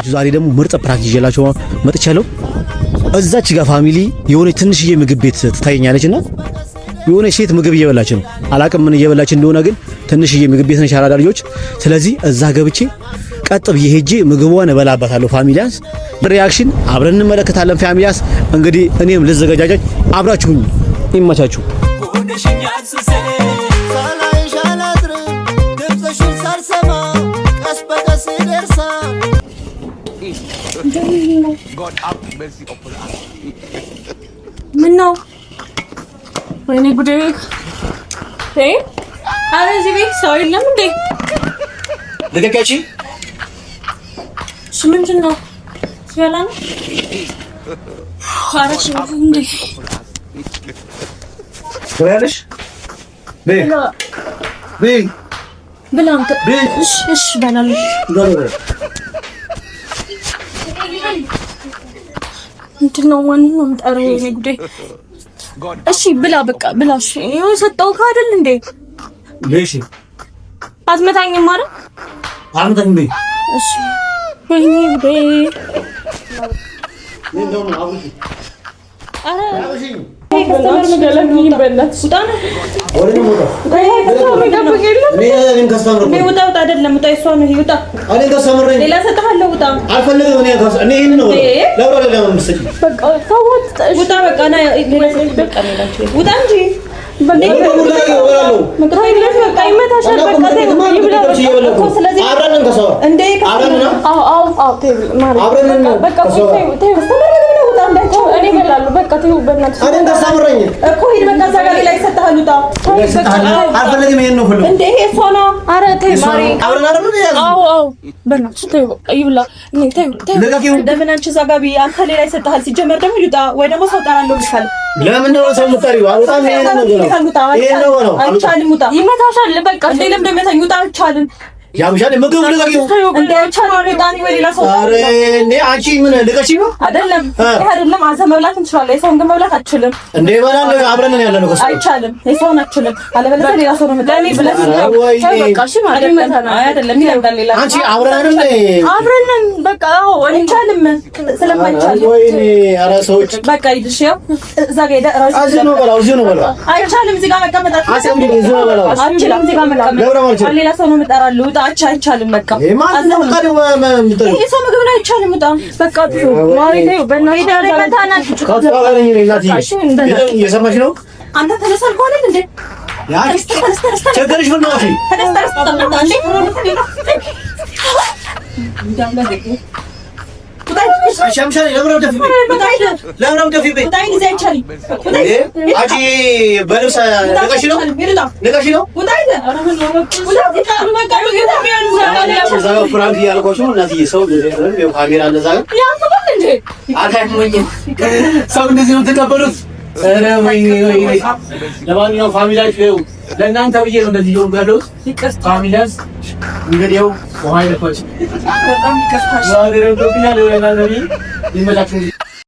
ዛሬ ደግሞ ምርጥ ፕራንክ ይዤላችሁ መጥቻለሁ። እዛች ጋር ፋሚሊ የሆነ ትንሽዬ ምግብ ቤት ትታየኛለችና የሆነ ሴት ምግብ እየበላች ነው። አላቅም ምን እየበላች እንደሆነ ግን ትንሽዬ ምግብ ቤት ነች አራዳ ልጆች። ስለዚህ እዛ ገብቼ ቀጥ ብዬ ሄጄ ምግቧን እበላባታለሁ። ፋሚሊያንስ ሪአክሽን አብረን እንመለከታለን። ፋሚሊያንስ እንግዲህ እኔም ልዘጋጃጃች፣ አብራችሁኝ ይመቻችሁ። ምን ነው ወይኔ ጉዴ! ኧረ እዚህ ቤት ሰው የለም እንዴ? ልቀቂያቺ። እሺ ምንድን ነው ሲበላ ነው? ኧረ እሺ እንዴ ትበያለሽ? ብላ አንተ። እሺ እሺ እበላለሁ። ምንድን ነው ማንን ነው የምጠራው? ወይኔ ጉዴ! እሺ ብላ በቃ ብላ። እሺ ይኸው ሰጠሁህ አይደል እንዴ? ለሺ አትመታኝም ማለት አልመታኝም በይ። እሺ ወይኔ ጉዴ! ምን ደው ነው አብሽ? አረ ከስተመር መገለኝ በእናትሽ ውጣ ነው ወሬ ነው ወጣ። እኔ ከስተመር ነው። ውጣ ውጣ አይደለም ውጣ፣ እሷ ነው ይውጣ። እኔ ከስተመር ነኝ። ሌላ ሰጥሃለሁ። ውጣ አልፈልግም። እኔ ይሄን ነው ለብራ ለማምሰኝ በቃ ተውት። ውጣ በቃ ና ሌላ ሰጥ በቃ ሌላችሁ ውጣ እንጂ በቃ ይመታሻል። በቃ ተይው። ስለዚህ አብረን እንከሰው እንዴ አብረን ነው። አዎ ተይው ማለት አብረን ነው። በቃ ተይው ውጣ እንዳይተው እኔ እበላለሁ። በቃ ተይው በእናትሽ። እኔ እንዳሳምረኝ እኮ ሂድ በቃ እዛ ጋር ሌላ ይሰጥሃል። ውጣ አልፈልግም። ይሄን ነው ሁሉ እንዴ እሷ ነው። ኧረ ተይው ማሪ አብረን አይደል ያለው? አዎ በእናትሽ ተይው ይብላ። እኔ ተይው ለምን አንቺ እዛ ጋር አንተ ሌላ ይሰጥሃል። ሲጀመር ደግሞ ይውጣ ወይ ደግሞ ሰው ጠራለሁ ብቻለሁ። ለምን ነው ሰው የምትጠሪው? አውጣ ይሄን ነው አይቻልም። ውጣ ይመታሻል። በቃ እንዴ ለምን እንደሚመታኝ ውጣ። አይቻልም። ያምሻል ምግብ ልቀቂው እንዴ አይቻልም። ውጣ ነው ሌላ ሰው። ኧረ እንዴ አንቺ ምን ልቀሽ ነው? አይደለም ይሄ አይደለም። አንተ መብላት እንችላለን። የሰውን ግን መብላት አትችልም። እንዴ በላን አብረን ነው ያለነው። አይቻልም። የሰውን አትችልም። አለበለዚያ ሌላ ሰው ነው የምትለኝ ብለሽ በቃ እሺ ማለት ነው። አይደለም ይለምዳል ሌላ አንቺ አብረን አይደል? አብረን በቃ አዎ አይቻልም። ስለማይቻል ወይኔ ኧረ ሰዎች በቃ ይድሽ ያው እዛ ጋር ሄደ ራሱ እዚህ ነው በላው አይቻልም። እዚህ ጋር መቀመጥ አትችልም። እዚህ ነው በላው አትችልም። እዚህ ጋር መቀመጥ ሌላ ሰው ነው የምጠራልህ። አይቻልም። በቃ ሰው ምግብ ላይ አይቻልም። በጣም በቃ ማሪቴው በእናትህ እየሰማሽ ነው። አንተ ተነሳልኩ አይደል እንዴ? ያ ቸገርሽ ምን ነው? ሻምሻኒ ለምራም ደፊ ለምራም ደፊ ቤት አጂ በልብስ ነቀሽ ነው ነቀሽ ነው ፍራንክ ያልኳችሁ እናትዬ ሰው ነው ካሜራ እንደዛ ያንተባል እንዴ አታይሞኝ ሰው እንደዚህ ነው ተቀበሉት። ኧረ ወይኔ ለማንኛውም ፋሚሊያችሁ ለእናንተ ብዬ ነው እንደዚህ ይሁን ያለው። ፋሚሊያስ እንግዲህ ውሃ ይለፋች በጣም ይከፋሽ። ዛሬ ነው ዶክተር ያለው ለናንተ ይመላችሁ